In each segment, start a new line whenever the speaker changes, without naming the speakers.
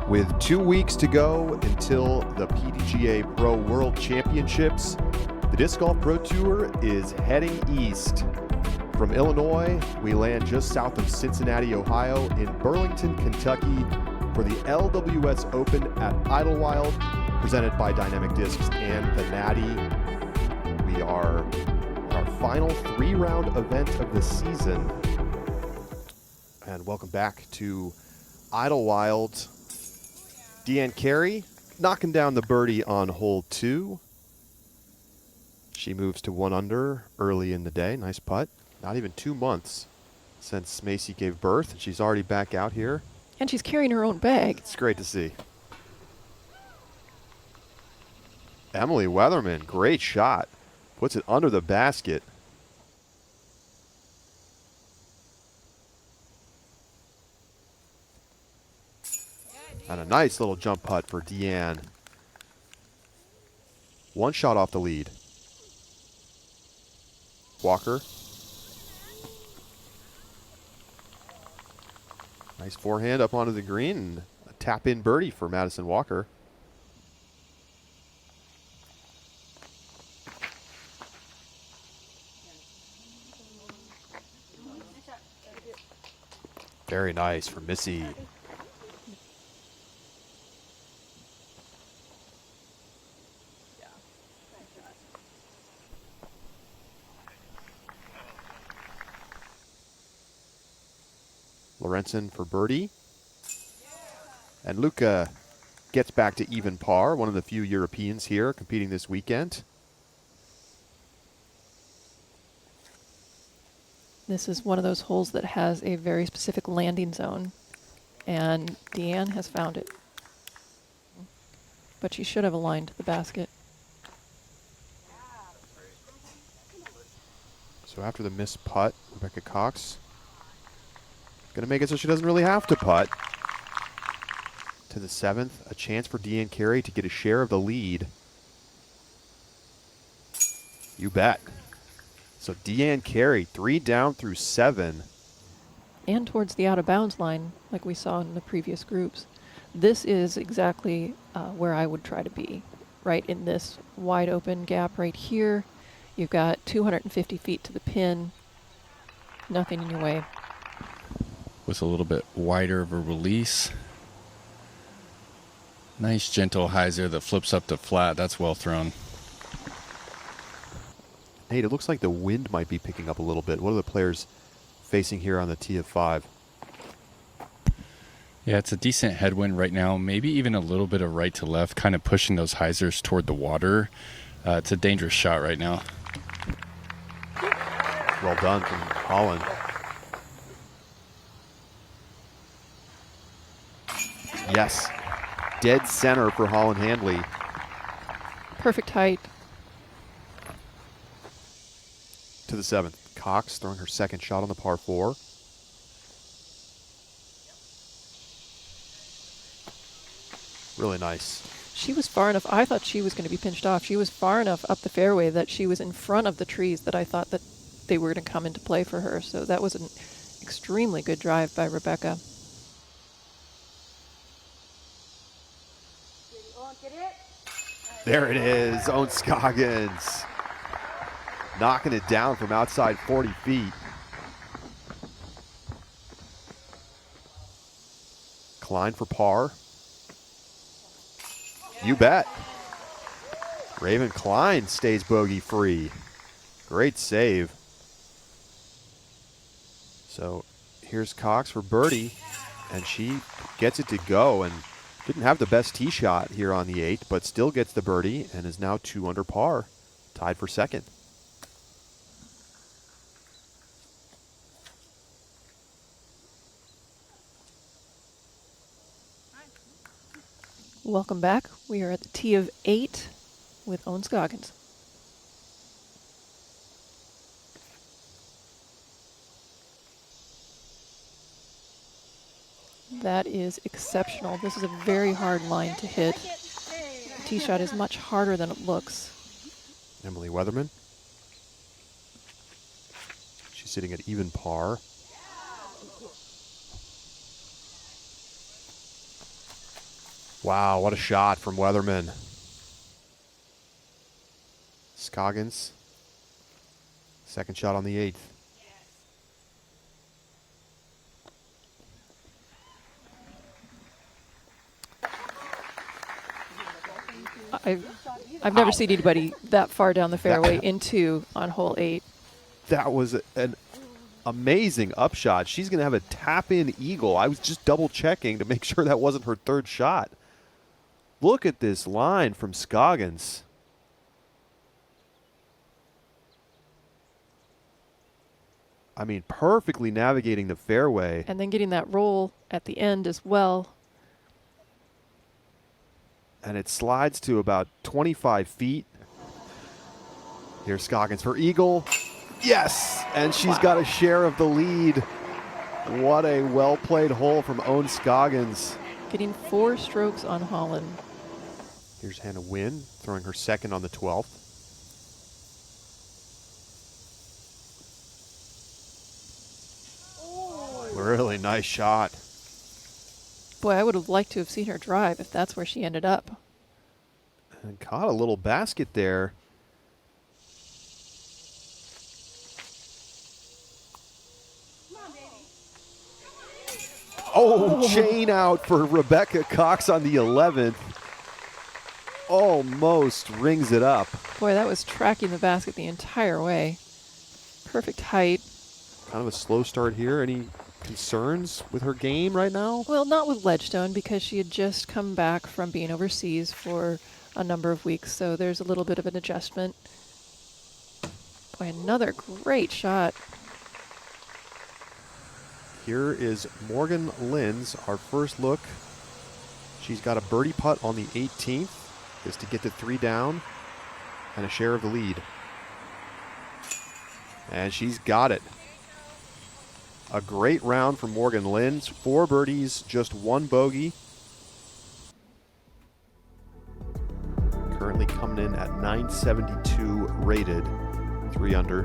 With 2 weeks to go until the PDGA Pro World Championships, the Disc Golf Pro Tour is heading east. From Illinois, we land just south of Cincinnati, Ohio, in Burlington, Kentucky, for the LWS Open at Idlewild, presented by Dynamic Discs and the Natty. We are at our final 3-round event of the season. And welcome back to Idlewild. Deanne Carey knocking down the birdie on hole 2. She moves to 1 under early in the day. Nice putt. Not even 2 months since Macy gave birth. She's already back out here.
And she's carrying her own bag.
It's great to see. Emily Weatherman, great shot. Puts it under the basket. And a nice little jump putt for Deanne. 1 shot off the lead. Walker. Nice forehand up onto the green, and a tap-in birdie for Madison Walker. Very nice for Missy. Lorenzen for birdie. And Luca gets back to even par, one of the few Europeans here competing this weekend.
This is one of those holes that has a very specific landing zone, and Deanne has found it. But she should have aligned the basket.
So after the missed putt, Rebecca Cox going to make it so she doesn't really have to putt. To the 7th, a chance for Deanne Carey to get a share of the lead. You bet. So Deanne Carey, 3 down through 7.
And towards the out-of-bounds line, like we saw in the previous groups. This is exactly where I would try to be, right in this wide open gap right here. You've got 250 feet to the pin. Nothing in your way.
With a little bit wider of a release. Nice gentle hyzer that flips up to flat. That's well thrown.
Nate, it looks like the wind might be picking up a little bit. What are the players facing here on the tee of 5?
Yeah, it's a decent headwind right now. Maybe even a little bit of right to left, kind of pushing those hyzers toward the water. It's a dangerous shot right now.
Well done from Holland. Yes. Dead center for Holland Handley.
Perfect height.
To the 7th. Cox throwing her second shot on the par 4. Really nice.
She was far enough. I thought she was going to be pinched off. She was far enough up the fairway that she was in front of the trees that I thought that they were going to come into play for her. So that was an extremely good drive by Rebecca.
There it is, Owen Scoggins. Knocking it down from outside 40 feet. Klein for par. You bet. Raven Klein stays bogey free. Great save. So here's Cox for birdie, and she gets it to go, and didn't have the best tee shot here on the 8th, but still gets the birdie and is now 2 under par, tied for 2nd.
Welcome back. We are at the tee of 8 with Owen Scoggins. That is exceptional. This is a very hard line to hit. The tee shot is much harder than it looks.
Emily Weatherman. She's sitting at even par. Wow, what a shot from Weatherman. Scoggins, second shot on the 8th.
I've never seen anybody that far down the fairway
That-
into on hole 8.
That was an amazing upshot. She's going to have a tap-in eagle. I was just double-checking to make sure that wasn't her third shot. Look at this line from Scoggins. I mean, perfectly navigating the fairway.
And then getting that roll at the end as well.
And it slides to about 25 feet. Here's Scoggins for eagle. Yes! And she's got a share of the lead. What a well-played hole from Owen Scoggins.
Getting 4 strokes on Holland.
Here's Hannah Wynn throwing her second on the 12th. Really nice shot.
Boy, I would have liked to have seen her drive if that's where she ended up.
And caught a little basket there. Oh, chain out for Rebecca Cox on the 11th. Almost rings it up.
Boy, that was tracking the basket the entire way. Perfect height.
Kind of a slow start here. Any concerns with her game right now?
Well, not with Ledgestone because she had just come back from being overseas for a number of weeks, so there's a little bit of an adjustment. Boy, another great shot.
Here is Morgan Lynd's, our first look. She's got a birdie putt on the 18th, is to get to 3 down and a share of the lead. And she's got it. A great round from Morgan Lynd. 4 birdies, just 1 bogey. Currently coming in at 972 rated, 3 under.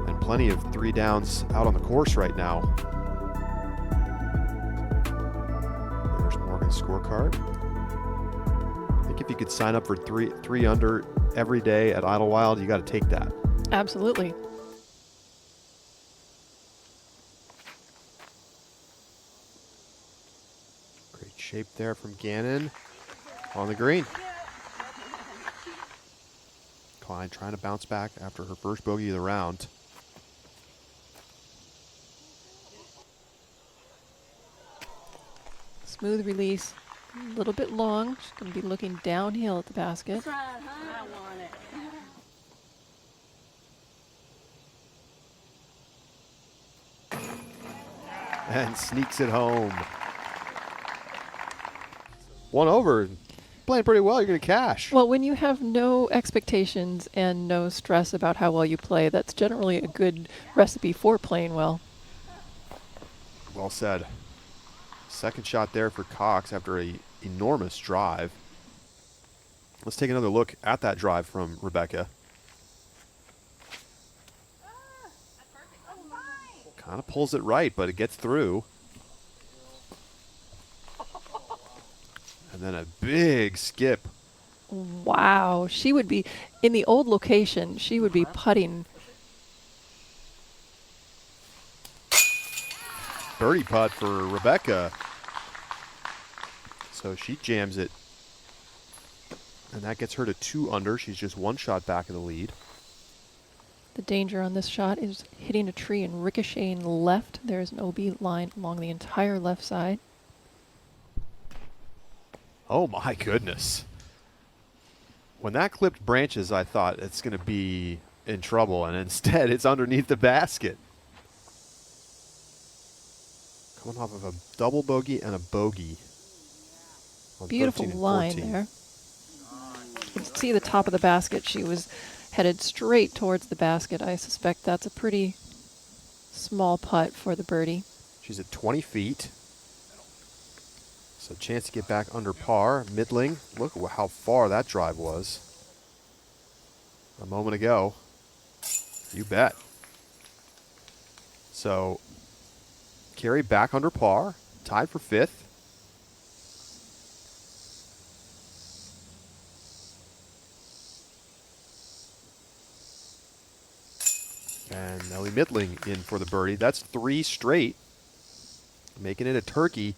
And plenty of 3 downs out on the course right now. There's Morgan's scorecard. I think if you could sign up for 3 under every day at Idlewild, you got to take that.
Absolutely.
Great shape there from Gannon on the green. Klein trying to bounce back after her first bogey of the round.
Smooth release. A little bit long. She's going to be looking downhill at the basket.
And sneaks it home. 1 over. Playing pretty well. You're going to cash.
Well, when you have no expectations and no stress about how well you play, that's generally a good recipe for playing well.
Well said. Second shot there for Cox after a enormous drive. Let's take another look at that drive from Rebecca. Kind of pulls it right, but it gets through. And then a big skip.
Wow. She would be, in the old location, she would be putting.
Birdie putt for Rebecca. So she jams it. And that gets her to 2 under. She's just 1 shot back of the lead.
The danger on this shot is hitting a tree and ricocheting left. There's an OB line along the entire left side.
Oh my goodness. When that clipped branches, I thought it's going to be in trouble, and instead it's underneath the basket. Coming off of a double bogey and a bogey. On
Beautiful
13 and
line
14.
there. You can see the top of the basket. She was headed straight towards the basket. I suspect that's a pretty small putt for the birdie.
She's at 20 feet. So chance to get back under par. Middling. Look at how far that drive was a moment ago. You bet. So Carey back under par, tied for 5th. Nellie Midling in for the birdie. That's 3 straight, making it a turkey.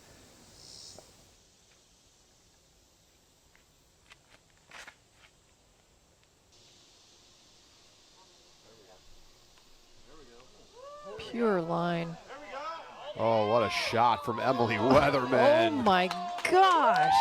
Pure line.
Oh, what a shot from Emily Weatherman.
Oh my gosh.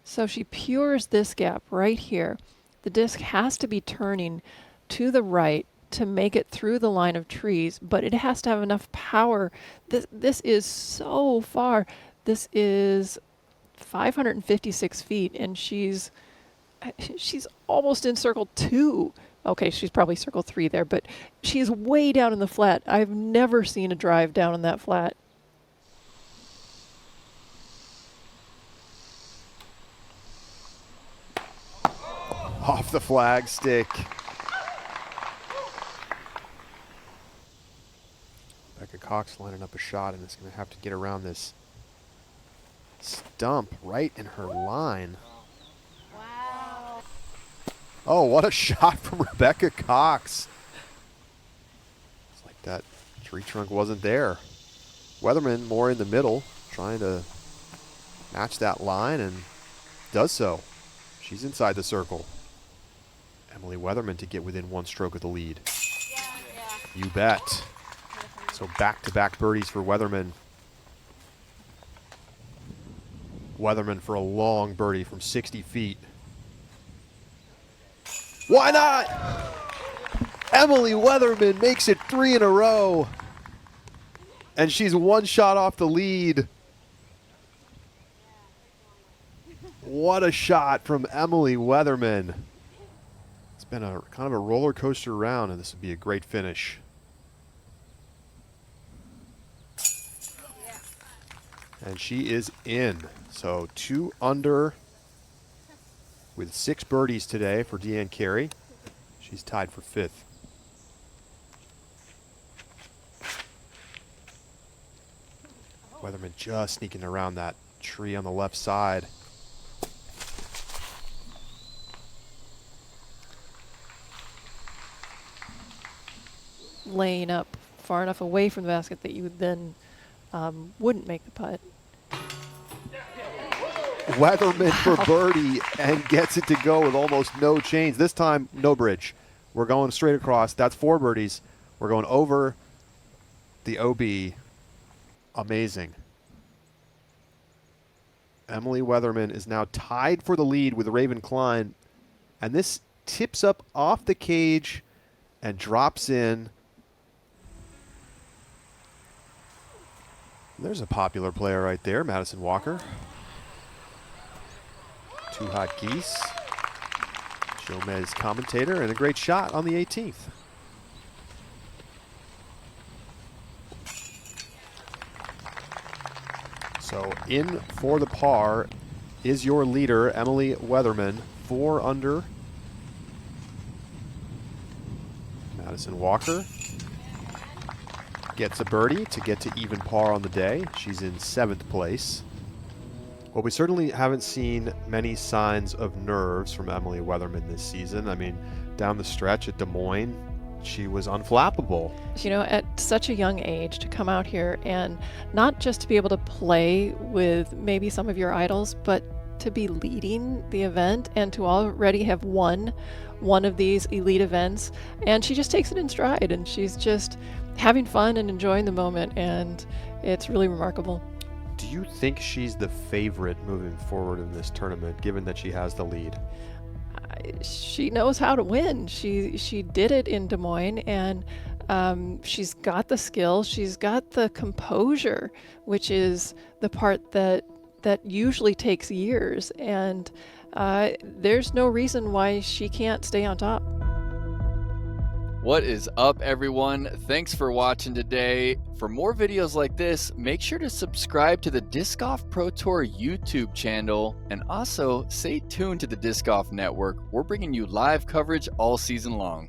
So she pures this gap right here. The disc has to be turning to the right to make it through the line of trees, but it has to have enough power. This is so far. This is 556 feet, and she's almost in circle 2. Okay, she's probably circle 3 there, but she's way down in the flat. I've never seen a drive down in that flat.
Off the flag stick. Rebecca Cox lining up a shot, and it's going to have to get around this stump right in her line.
Wow.
Oh, what a shot from Rebecca Cox. It's like that tree trunk wasn't there. Weatherman more in the middle, trying to match that line, and does so. She's inside the circle. Emily Weatherman to get within 1 stroke of the lead. You bet. So back-to-back birdies for Weatherman. Weatherman for a long birdie from 60 feet. Why not? Emily Weatherman makes it 3 in a row. And she's 1 shot off the lead. What a shot from Emily Weatherman. It's been a kind of a roller coaster round, and this would be a great finish. And she is in. So 2 under with 6 birdies today for Deanne Carey. She's tied for 5th. Weatherman just sneaking around that tree on the left side.
Laying up far enough away from the basket that you then wouldn't make the putt.
Weatherman for birdie and gets it to go with almost no change. This time, no bridge. We're going straight across. That's 4 birdies. We're going over the OB. Amazing. Emily Weatherman is now tied for the lead with Raven Klein. And this tips up off the cage and drops in. There's a popular player right there, Madison Walker. 2 hot geese. Jomez commentator, and a great shot on the 18th. So in for the par is your leader, Emily Weatherman, 4 under. Madison Walker gets a birdie to get to even par on the day. She's in 7th place. Well, we certainly haven't seen many signs of nerves from Emily Weatherman this season. I mean, down the stretch at Des Moines, she was unflappable.
You know, at such a young age to come out here and not just to be able to play with maybe some of your idols, but to be leading the event and to already have won one of these elite events. And she just takes it in stride, and she's just having fun and enjoying the moment, and it's really remarkable.
Do you think she's the favorite moving forward in this tournament, given that she has the lead?
She knows how to win. She did it in Des Moines, and she's got the skill. She's got the composure, which is the part that usually takes years. And there's no reason why she can't stay on top.
What is up, everyone? Thanks for watching today. For more videos like this, make sure to subscribe to the Disc Golf Pro Tour YouTube channel, and also stay tuned to the Disc Golf Network. We're bringing you live coverage all season long.